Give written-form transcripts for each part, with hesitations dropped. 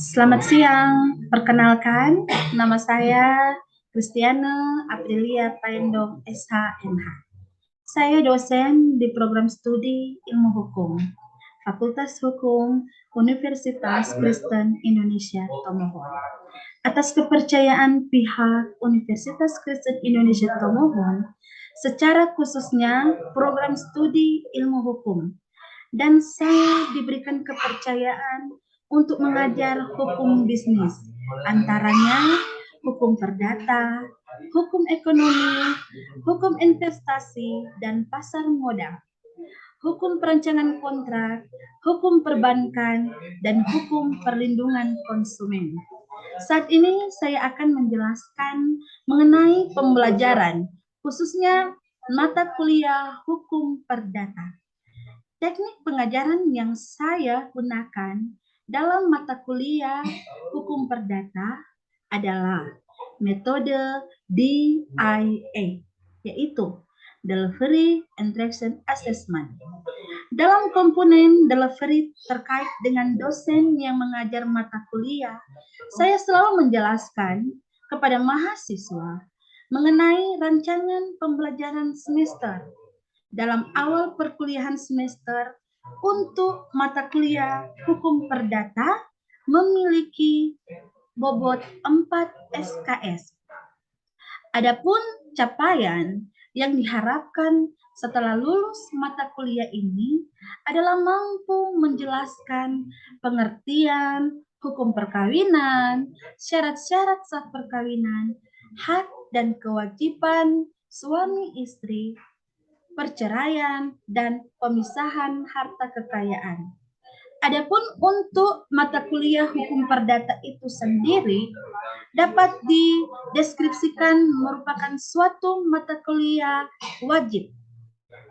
Selamat siang, perkenalkan nama saya Kristiana Aprilia Paendong SHMH. Saya dosen di program studi Ilmu Hukum, Fakultas Hukum Universitas Kristen Indonesia Tomohon. Atas kepercayaan pihak Universitas Kristen Indonesia Tomohon, secara khususnya program studi Ilmu Hukum, dan saya diberikan kepercayaan untuk mengajar hukum bisnis, antaranya hukum perdata, hukum ekonomi, hukum investasi dan pasar modal, hukum perancangan kontrak, hukum perbankan, dan hukum perlindungan konsumen. Saat ini saya akan menjelaskan mengenai pembelajaran, khususnya mata kuliah hukum perdata. Teknik pengajaran yang saya gunakan dalam mata kuliah hukum perdata adalah metode DIA, yaitu Delivery Interaction Assessment. Dalam komponen delivery terkait dengan dosen yang mengajar mata kuliah, saya selalu menjelaskan kepada mahasiswa mengenai rancangan pembelajaran semester dalam awal perkuliahan semester untuk mata kuliah hukum perdata memiliki bobot 4 SKS. Adapun capaian yang diharapkan setelah lulus mata kuliah ini adalah mampu menjelaskan pengertian hukum perkawinan, syarat-syarat sah perkawinan, hak dan kewajiban suami istri, perceraian, dan pemisahan harta kekayaan. Adapun untuk mata kuliah hukum perdata itu sendiri dapat dideskripsikan merupakan suatu mata kuliah wajib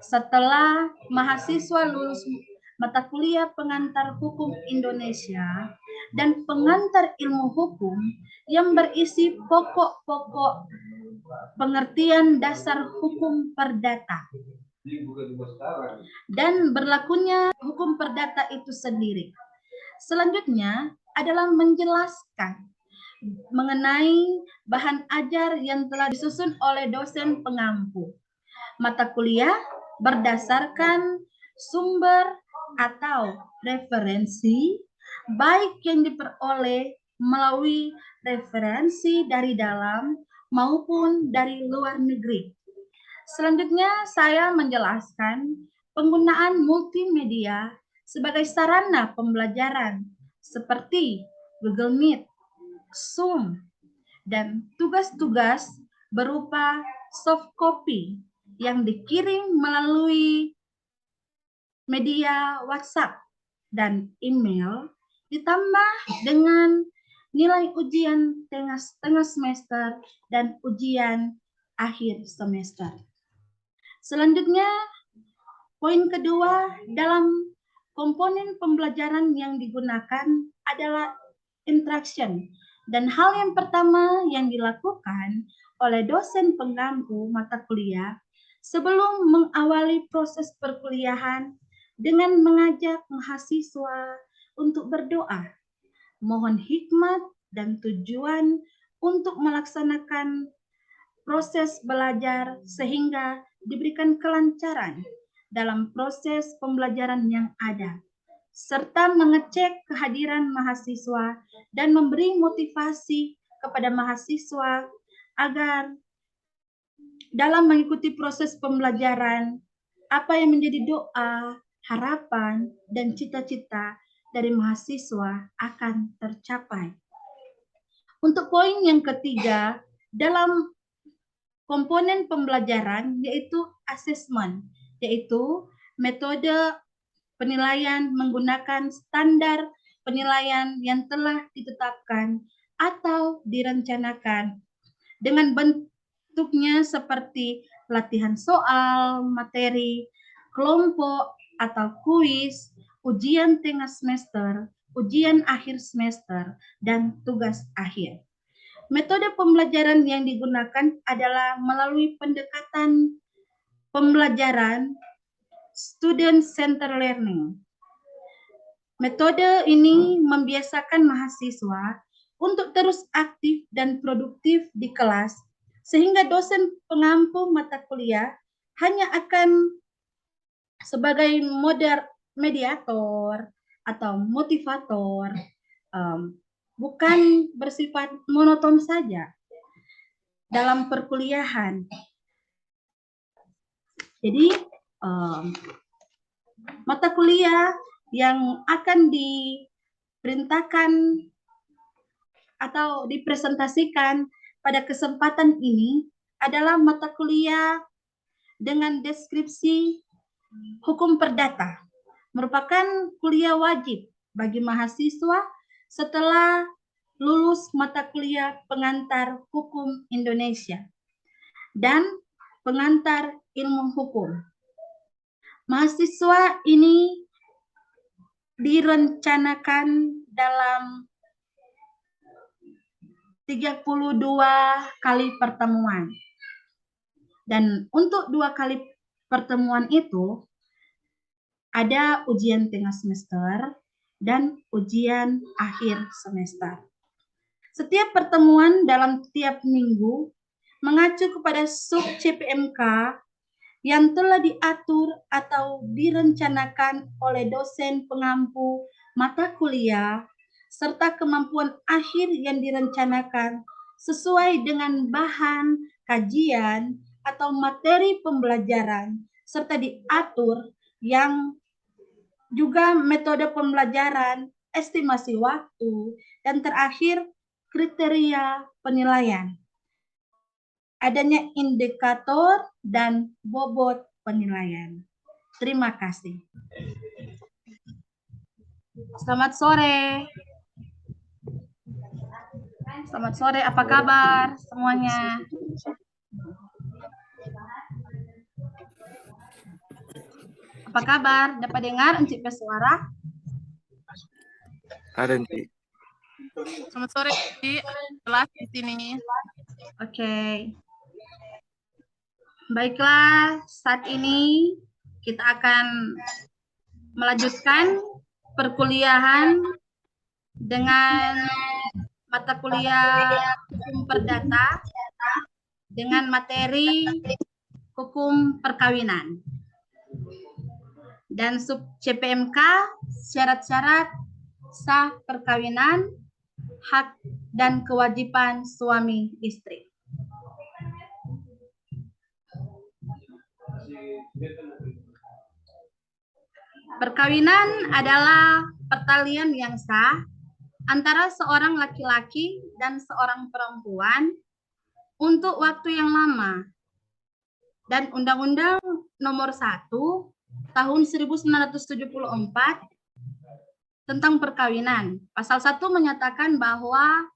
setelah mahasiswa lulus mata kuliah pengantar hukum Indonesia dan pengantar ilmu hukum yang berisi pokok-pokok pengertian dasar hukum perdata dan berlakunya hukum perdata itu sendiri. Selanjutnya adalah menjelaskan mengenai bahan ajar yang telah disusun oleh dosen pengampu. Mata kuliah berdasarkan sumber atau referensi baik yang diperoleh melalui referensi dari dalam maupun dari luar negeri. Selanjutnya saya menjelaskan penggunaan multimedia sebagai sarana pembelajaran seperti Google Meet, Zoom, dan tugas-tugas berupa soft copy yang dikirim melalui media WhatsApp dan email ditambah dengan nilai ujian tengah semester dan ujian akhir semester. Selanjutnya, poin kedua dalam komponen pembelajaran yang digunakan adalah interaction. Dan hal yang pertama yang dilakukan oleh dosen pengampu mata kuliah sebelum mengawali proses perkuliahan dengan mengajak mahasiswa untuk berdoa, mohon hikmat dan tujuan untuk melaksanakan proses belajar sehingga diberikan kelancaran dalam proses pembelajaran yang ada, serta mengecek kehadiran mahasiswa dan memberi motivasi kepada mahasiswa agar dalam mengikuti proses pembelajaran, apa yang menjadi doa, harapan, dan cita-cita dari mahasiswa akan tercapai. Untuk poin yang ketiga, dalam komponen pembelajaran yaitu assessment, yaitu metode penilaian menggunakan standar penilaian yang telah ditetapkan atau direncanakan dengan bentuknya seperti latihan soal, materi, kelompok atau kuis, ujian tengah semester, ujian akhir semester, dan tugas akhir. Metode pembelajaran yang digunakan adalah melalui pendekatan pembelajaran student center learning. Metode ini membiasakan mahasiswa untuk terus aktif dan produktif di kelas, sehingga dosen pengampu mata kuliah hanya akan sebagai mediator atau motivator, bukan bersifat monoton saja dalam perkuliahan. Jadi mata kuliah yang akan diperintahkan atau dipresentasikan pada kesempatan ini adalah mata kuliah dengan deskripsi hukum perdata, merupakan kuliah wajib bagi mahasiswa setelah lulus mata kuliah pengantar hukum Indonesia dan pengantar ilmu hukum. Mahasiswa ini direncanakan dalam 32 kali pertemuan. Dan untuk 2 kali pertemuan itu ada ujian tengah semester dan ujian akhir semester. Setiap pertemuan dalam tiap minggu mengacu kepada sub CPMK yang telah diatur atau direncanakan oleh dosen pengampu mata kuliah serta kemampuan akhir yang direncanakan sesuai dengan bahan, kajian, atau materi pembelajaran serta diatur yang juga metode pembelajaran, estimasi waktu, dan terakhir kriteria penilaian. Adanya indikator dan bobot penilaian. Terima kasih. Selamat sore. Selamat sore, apa kabar semuanya? Apa kabar? Dapat dengar Encik Pesuara? Ada, Encik. Selamat sore, Encik. Kelas di sini. Oke. Baiklah, saat ini kita akan melanjutkan perkuliahan dengan mata kuliah hukum perdata dengan materi hukum perkawinan. Dan sub CPMK syarat-syarat sah perkawinan, hak dan kewajiban suami istri. Perkawinan adalah pertalian yang sah antara seorang laki-laki dan seorang perempuan untuk waktu yang lama. Dan Undang-Undang Nomor 1 Tahun 1974 tentang perkawinan. Pasal 1 menyatakan bahwa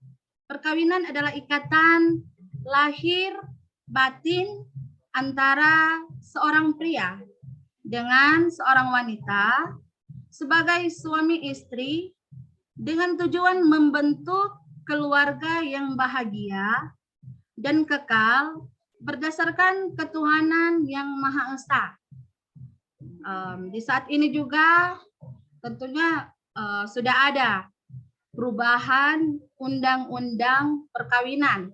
perkawinan adalah ikatan lahir batin antara seorang pria dengan seorang wanita sebagai suami istri dengan tujuan membentuk keluarga yang bahagia dan kekal berdasarkan ketuhanan yang Maha Esa. Di saat ini juga tentunya sudah ada perubahan undang-undang perkawinan.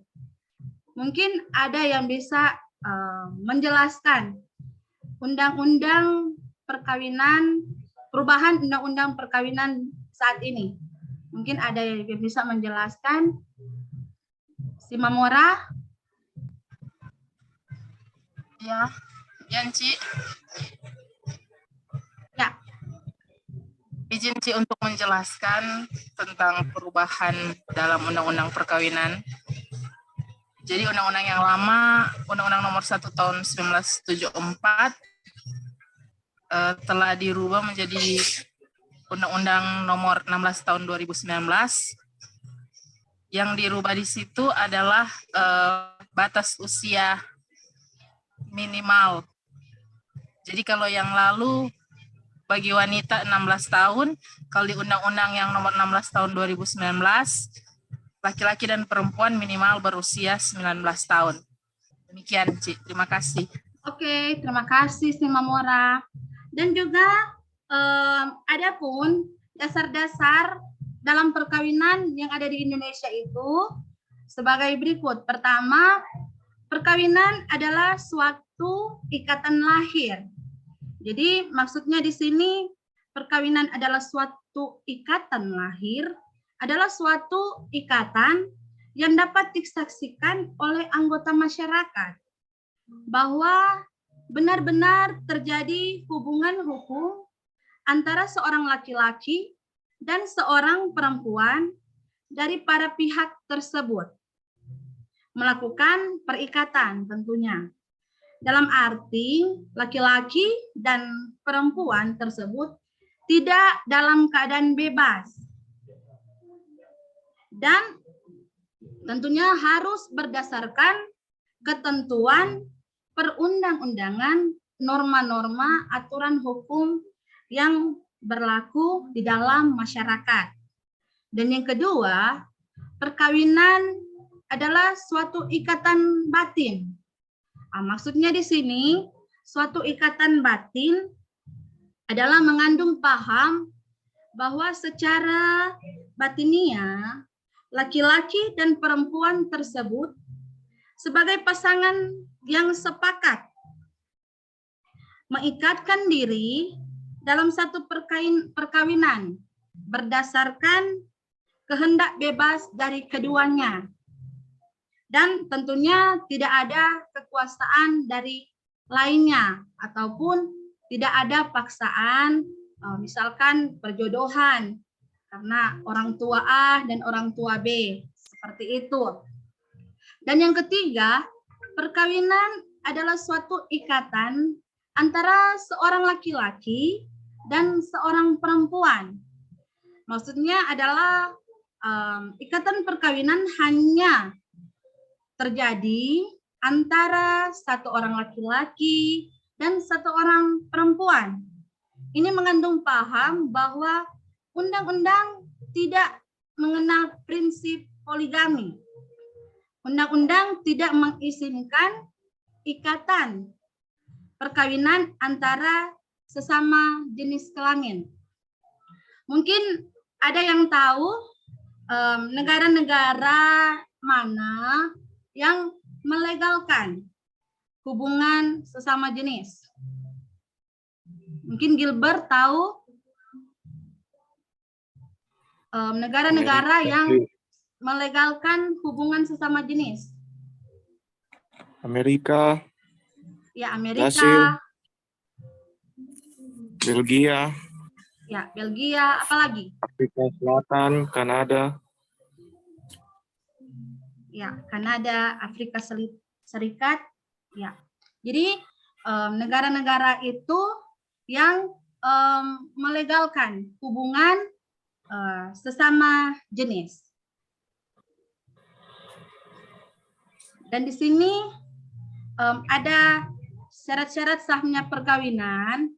Mungkin ada yang bisa menjelaskan undang-undang perkawinan, perubahan undang-undang perkawinan saat ini. Mungkin ada yang bisa menjelaskan. Si Mamora? Ya, Encik. Ya. Izin, Ci, untuk menjelaskan tentang perubahan dalam undang-undang perkawinan. Jadi undang-undang yang lama, Undang-Undang Nomor 1 Tahun 1974 telah dirubah menjadi Undang-Undang Nomor 16 Tahun 2019. Yang dirubah di situ adalah batas usia minimal. Jadi kalau yang lalu bagi wanita 16 tahun, kalau di Undang-Undang yang Nomor 16 Tahun 2019, laki-laki dan perempuan minimal berusia 19 tahun. Demikian, Cik. Terima kasih. Oke, terima kasih Si Mamora. Dan juga adapun dasar-dasar dalam perkawinan yang ada di Indonesia itu sebagai berikut. Pertama, perkawinan adalah suatu ikatan lahir. Jadi maksudnya di sini perkawinan adalah suatu ikatan lahir, adalah suatu ikatan yang dapat disaksikan oleh anggota masyarakat bahwa benar-benar terjadi hubungan hukum antara seorang laki-laki dan seorang perempuan dari para pihak tersebut melakukan perikatan tentunya. Dalam arti laki-laki dan perempuan tersebut tidak dalam keadaan bebas. Dan tentunya harus berdasarkan ketentuan perundang-undangan, norma-norma, aturan hukum yang berlaku di dalam masyarakat. Dan yang kedua, perkawinan adalah suatu ikatan batin. Maksudnya di sini, suatu ikatan batin adalah mengandung paham bahwa secara batinia, laki-laki dan perempuan tersebut sebagai pasangan yang sepakat mengikatkan diri dalam satu perkawinan berdasarkan kehendak bebas dari keduanya. Dan tentunya tidak ada kekuasaan dari lainnya ataupun tidak ada paksaan, misalkan perjodohan karena orang tua A dan orang tua B, seperti itu. Dan yang ketiga, perkawinan adalah suatu ikatan antara seorang laki-laki dan seorang perempuan. Maksudnya adalah ikatan perkawinan hanya terjadi antara satu orang laki-laki dan satu orang perempuan. Ini mengandung paham bahwa undang-undang tidak mengenal prinsip poligami. Undang-undang tidak mengizinkan ikatan perkawinan antara sesama jenis kelamin. Mungkin ada yang tahu negara-negara mana yang melegalkan hubungan sesama jenis. Mungkin Gilbert tahu negara-negara yang melegalkan hubungan sesama jenis. Amerika. Ya, Amerika. Brasil. Belgia. Ya, Belgia, apalagi? Afrika Selatan, Kanada. Ya, Kanada, Afrika Serikat. Ya, jadi negara-negara itu yang melegalkan hubungan sesama jenis. Dan di sini ada syarat-syarat sahnya perkawinan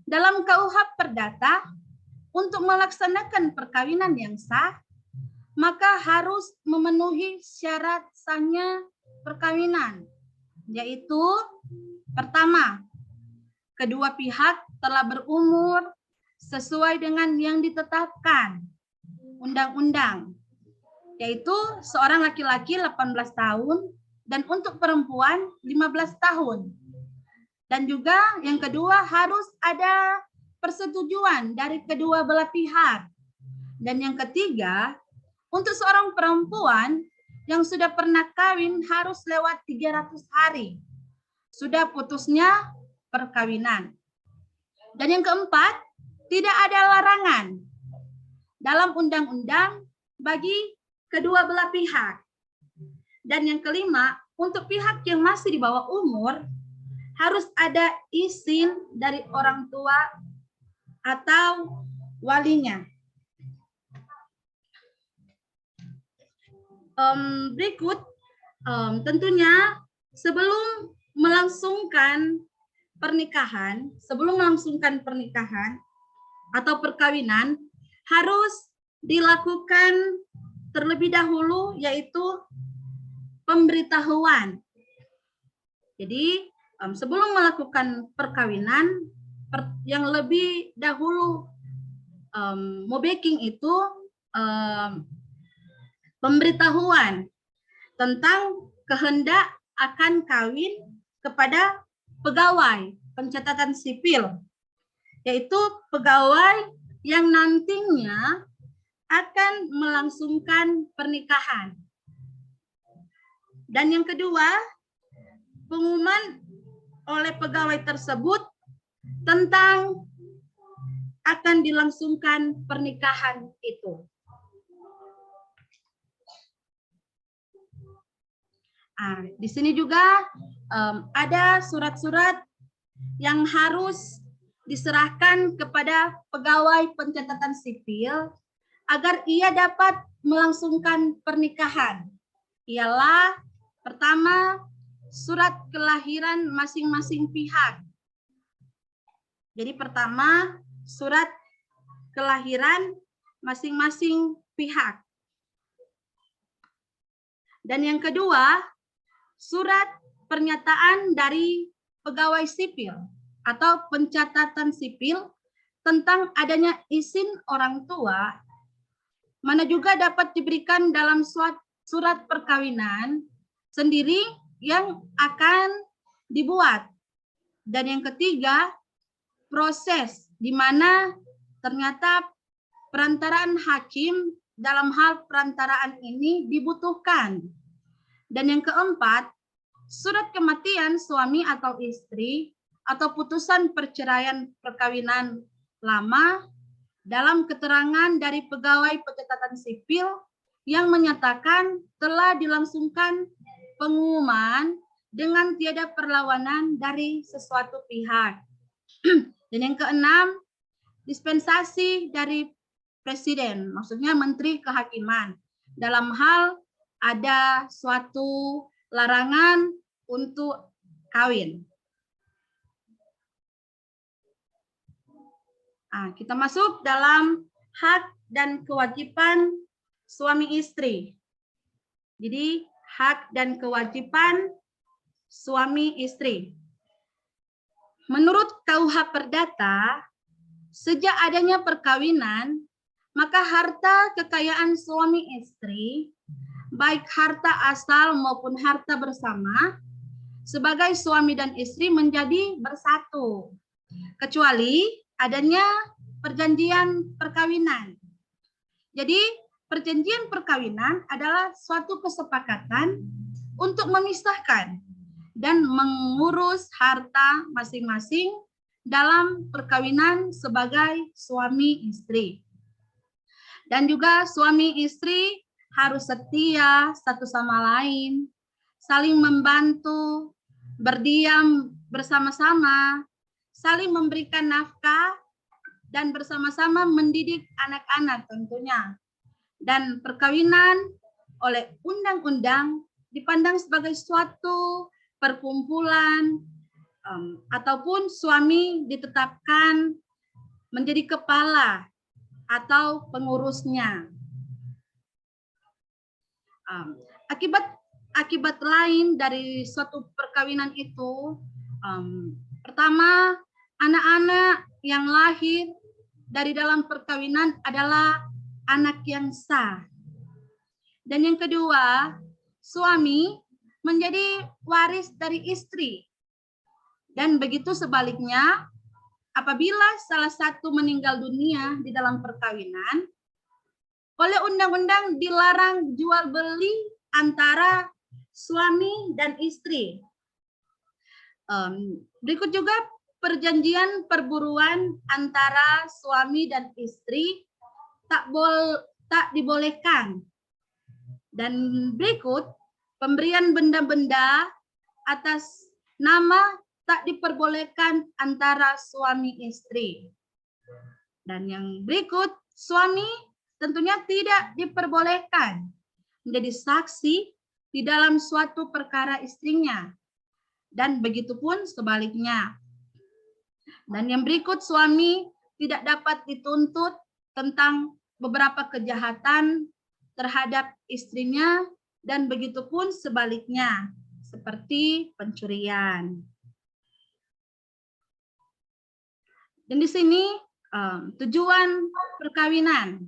dalam KUH Perdata. Untuk melaksanakan perkawinan yang sah, maka harus memenuhi syarat sahnya perkawinan, yaitu pertama, kedua pihak telah berumur sesuai dengan yang ditetapkan undang-undang, yaitu seorang laki-laki 18 tahun dan untuk perempuan 15 tahun. Dan juga yang kedua harus ada persetujuan dari kedua belah pihak. Dan yang ketiga, untuk seorang perempuan yang sudah pernah kawin harus lewat 300 hari. Sudah putusnya perkawinan. Dan yang keempat, tidak ada larangan dalam undang-undang bagi kedua belah pihak. Dan yang kelima, untuk pihak yang masih di bawah umur, harus ada izin dari orang tua atau walinya. Berikut, tentunya sebelum melangsungkan pernikahan atau perkawinan harus dilakukan terlebih dahulu, yaitu pemberitahuan. Jadi sebelum melakukan perkawinan yang lebih dahulu Mobeking itu pemberitahuan tentang kehendak akan kawin kepada pegawai pencatatan sipil, yaitu pegawai yang nantinya akan melangsungkan pernikahan. Dan yang kedua, pengumuman oleh pegawai tersebut tentang akan dilangsungkan pernikahan itu. Di sini juga ada surat-surat yang harus diserahkan kepada pegawai pencatatan sipil agar ia dapat melangsungkan pernikahan. Ialah pertama, surat kelahiran masing-masing pihak. Jadi pertama, surat kelahiran masing-masing pihak. Dan yang kedua, surat pernyataan dari pegawai sipil atau pencatatan sipil tentang adanya izin orang tua, mana juga dapat diberikan dalam surat perkawinan sendiri yang akan dibuat. Dan yang ketiga, proses di mana ternyata perantaraan hakim dalam hal perantaraan ini dibutuhkan. Dan yang keempat, surat kematian suami atau istri atau putusan perceraian perkawinan lama dalam keterangan dari pegawai pencatatan sipil yang menyatakan telah dilangsungkan pengumuman dengan tiada perlawanan dari sesuatu pihak. Dan yang keenam, dispensasi dari presiden, maksudnya menteri kehakiman, dalam hal ada suatu larangan untuk kawin. Kita masuk dalam hak dan kewajiban suami istri. Jadi hak dan kewajiban suami istri. Menurut KUH Perdata, sejak adanya perkawinan, maka harta kekayaan suami istri, baik harta asal maupun harta bersama, sebagai suami dan istri menjadi bersatu, kecuali adanya perjanjian perkawinan. Jadi, perjanjian perkawinan adalah suatu kesepakatan untuk memisahkan dan mengurus harta masing-masing dalam perkawinan sebagai suami istri. Dan juga suami istri harus setia satu sama lain, saling membantu, berdiam bersama-sama, saling memberikan nafkah, dan bersama-sama mendidik anak-anak tentunya. Dan perkawinan oleh undang-undang dipandang sebagai suatu perkumpulan ataupun suami ditetapkan menjadi kepala atau pengurusnya. Akibat lain dari suatu perkawinan itu, pertama, anak-anak yang lahir dari dalam perkawinan adalah anak yang sah. Dan yang kedua, suami menjadi waris dari istri. Dan begitu sebaliknya, apabila salah satu meninggal dunia di dalam perkawinan, oleh undang-undang dilarang jual beli antara suami dan istri. Berikut juga perjanjian perburuan antara suami dan istri tak dibolehkan. Dan berikut pemberian benda-benda atas nama tak diperbolehkan antara suami istri. Dan yang berikut, suami tentunya tidak diperbolehkan menjadi saksi di dalam suatu perkara istrinya. Dan begitu pun sebaliknya. Dan yang berikut, suami tidak dapat dituntut tentang beberapa kejahatan terhadap istrinya, dan begitu pun sebaliknya, seperti pencurian. Dan di sini Tujuan perkawinan.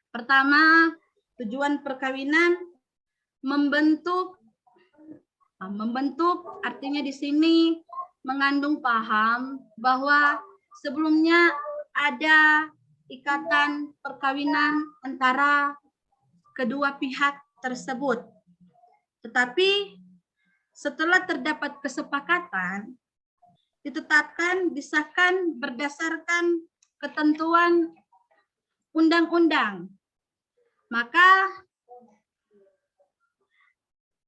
Pertama, tujuan perkawinan membentuk artinya di sini mengandung paham bahwa sebelumnya ada ikatan perkawinan antara kedua pihak tersebut. Tetapi setelah terdapat kesepakatan, ditetapkan, disahkan berdasarkan ketentuan undang-undang, maka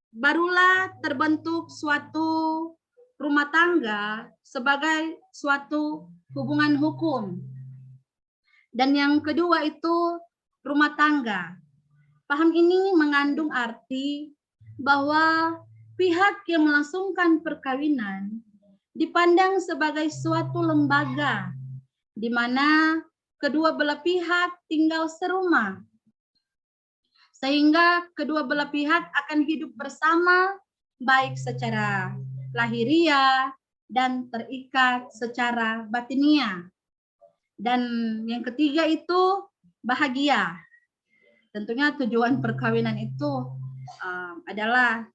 barulah terbentuk suatu rumah tangga sebagai suatu hubungan hukum. Dan yang kedua itu rumah tangga. Paham ini mengandung arti bahwa pihak yang melangsungkan perkawinan dipandang sebagai suatu lembaga di mana kedua belah pihak tinggal serumah, sehingga kedua belah pihak akan hidup bersama baik secara lahiriah dan terikat secara batiniah. Dan yang ketiga itu bahagia. Tentunya tujuan perkawinan itu adalah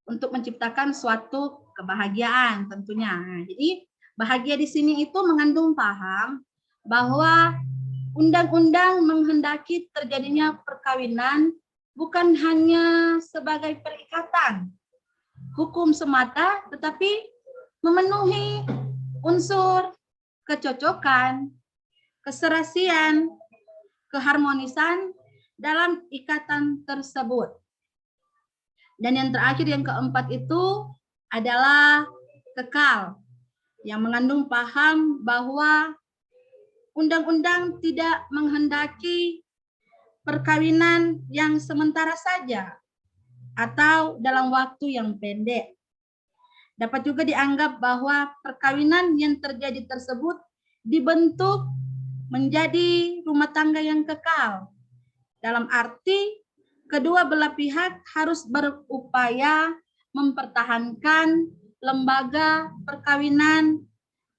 untuk menciptakan suatu kebahagiaan tentunya. Jadi bahagia di sini itu mengandung paham bahwa undang-undang menghendaki terjadinya perkawinan bukan hanya sebagai perikatan hukum semata, tetapi memenuhi unsur kecocokan, keserasian, keharmonisan dalam ikatan tersebut. Dan yang terakhir, yang keempat itu adalah kekal, yang mengandung paham bahwa undang-undang tidak menghendaki perkawinan yang sementara saja atau dalam waktu yang pendek. Dapat juga dianggap bahwa perkawinan yang terjadi tersebut dibentuk menjadi rumah tangga yang kekal. Dalam arti kedua belah pihak harus berupaya mempertahankan lembaga perkawinan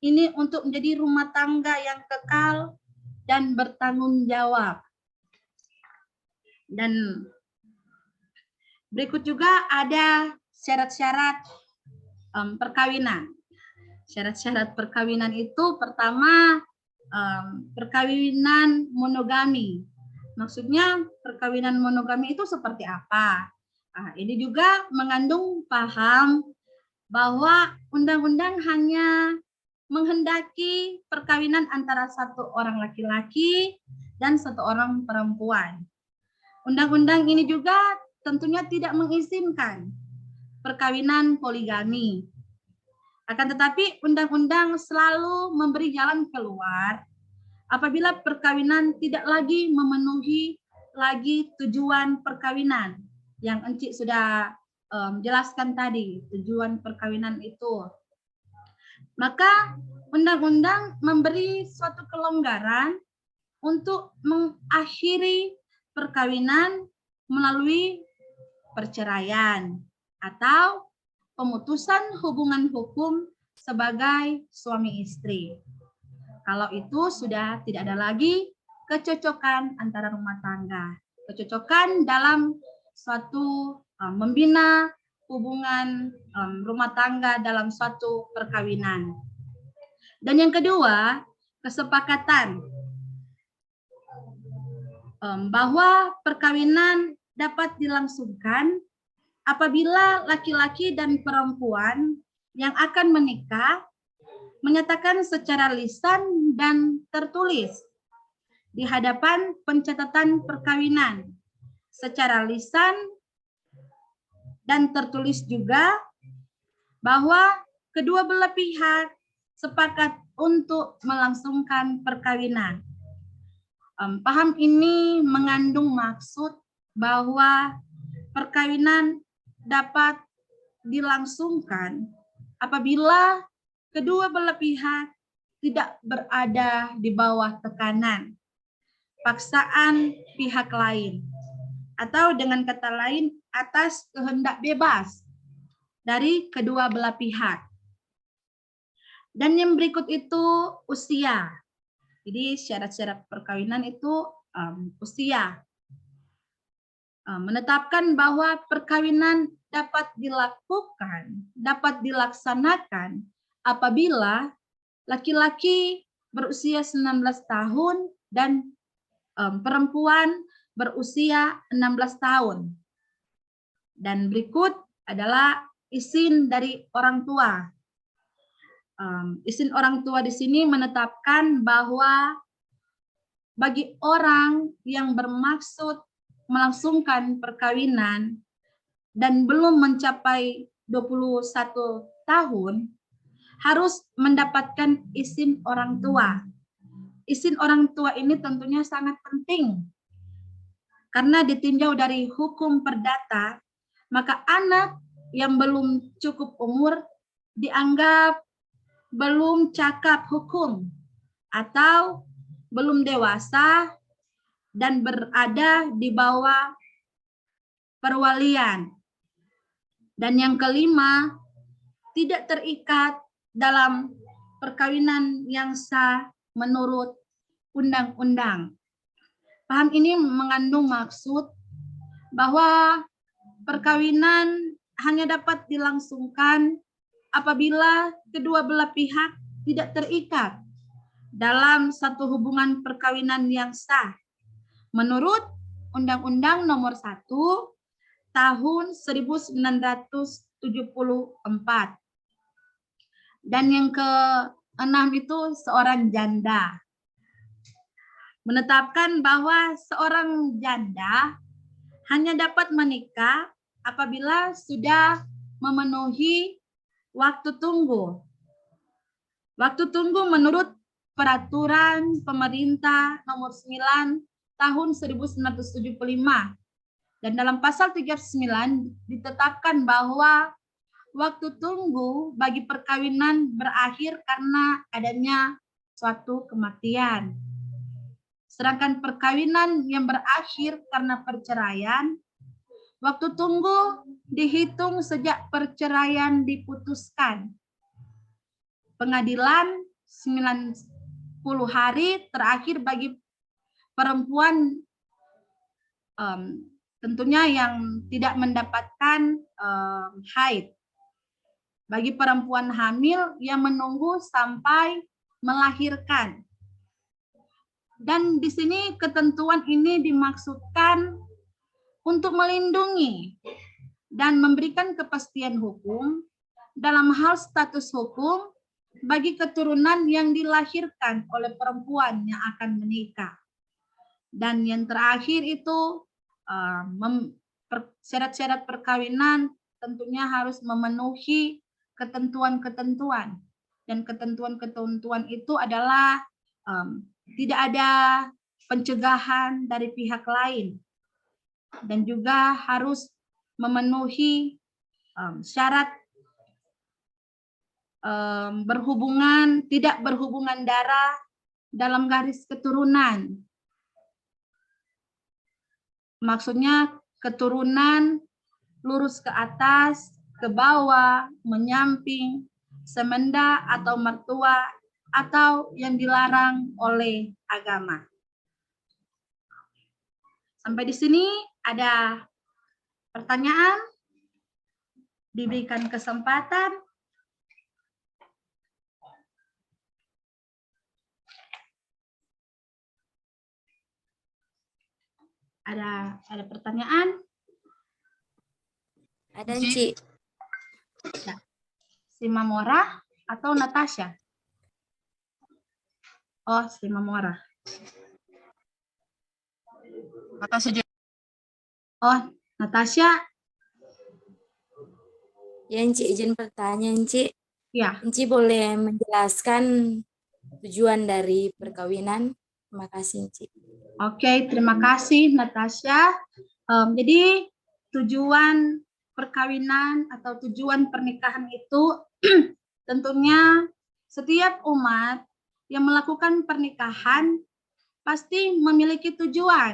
ini untuk menjadi rumah tangga yang kekal dan bertanggung jawab. Dan berikut juga ada syarat-syarat perkawinan. Syarat-syarat perkawinan itu pertama, perkawinan monogami. Maksudnya perkawinan monogami itu seperti apa? Ini juga mengandung paham bahwa undang-undang hanya menghendaki perkawinan antara satu orang laki-laki dan satu orang perempuan. Undang-undang ini juga tentunya tidak mengizinkan perkawinan poligami. Akan tetapi undang-undang selalu memberi jalan keluar apabila perkawinan tidak lagi memenuhi lagi tujuan perkawinan yang Encik sudah jelaskan tadi, tujuan perkawinan itu. Maka undang-undang memberi suatu kelonggaran untuk mengakhiri perkawinan melalui perceraian atau pemutusan hubungan hukum sebagai suami istri. Kalau itu sudah tidak ada lagi kecocokan antara rumah tangga, kecocokan dalam suatu membina hubungan rumah tangga dalam suatu perkawinan. Dan yang kedua, kesepakatan bahwa perkawinan dapat dilangsungkan apabila laki-laki dan perempuan yang akan menikah menyatakan secara lisan dan tertulis di hadapan pencatatan perkawinan, secara lisan dan tertulis juga bahwa kedua belah pihak sepakat untuk melangsungkan perkawinan. Paham ini mengandung maksud bahwa perkawinan dapat dilangsungkan apabila kedua belah pihak tidak berada di bawah tekanan, paksaan pihak lain, atau dengan kata lain atas kehendak bebas dari kedua belah pihak. Dan yang berikut itu usia. Jadi syarat-syarat perkawinan itu usia. Menetapkan bahwa perkawinan dapat dilakukan, dapat dilaksanakan apabila laki-laki berusia 19 tahun dan perempuan berusia 16 tahun. Dan berikut adalah izin dari orang tua. Izin orang tua di sini menetapkan bahwa bagi orang yang bermaksud melangsungkan perkawinan dan belum mencapai 21 tahun harus mendapatkan izin orang tua. Izin orang tua ini tentunya sangat penting karena ditinjau dari hukum perdata, maka anak yang belum cukup umur dianggap belum cakap hukum atau belum dewasa dan berada di bawah perwalian. Dan yang kelima, tidak terikat dalam perkawinan yang sah menurut undang-undang. Paham ini mengandung maksud bahwa perkawinan hanya dapat dilangsungkan apabila kedua belah pihak tidak terikat dalam satu hubungan perkawinan yang sah menurut Undang-Undang Nomor 1 Tahun 1974. Dan yang ke-6 itu seorang janda. Menetapkan bahwa seorang janda hanya dapat menikah apabila sudah memenuhi waktu tunggu. Waktu tunggu menurut Peraturan Pemerintah Nomor 9 Tahun 1975. Dan dalam pasal 39 ditetapkan bahwa waktu tunggu bagi perkawinan berakhir karena adanya suatu kematian. Sedangkan perkawinan yang berakhir karena perceraian, waktu tunggu dihitung sejak perceraian diputuskan. Pengadilan 90 hari terakhir bagi perempuan tentunya yang tidak mendapatkan haid. Bagi perempuan hamil yang menunggu sampai melahirkan. Dan di sini ketentuan ini dimaksudkan untuk melindungi dan memberikan kepastian hukum dalam hal status hukum bagi keturunan yang dilahirkan oleh perempuan yang akan menikah. Dan yang terakhir itu syarat-syarat perkawinan tentunya harus memenuhi ketentuan-ketentuan. Dan ketentuan-ketentuan itu adalah tidak ada pencegahan dari pihak lain. Dan juga harus memenuhi syarat tidak berhubungan darah dalam garis keturunan. Maksudnya keturunan lurus ke atas, ke bawah, menyamping, semenda atau mertua, atau yang dilarang oleh agama. Sampai di sini ada pertanyaan? Diberikan kesempatan. Ada pertanyaan? Ada, Ci. Ya. Si Mamora atau Natasha? Oh, si Mamora. Natasha. Oh, Natasha. Ya, Ci, izin pertanyaan, Ci. Ya. Ci boleh menjelaskan tujuan dari perkawinan? Terima kasih, Ci. Oke, terima kasih Natasha. Jadi tujuan perkawinan atau tujuan pernikahan itu tentunya setiap umat yang melakukan pernikahan pasti memiliki tujuan.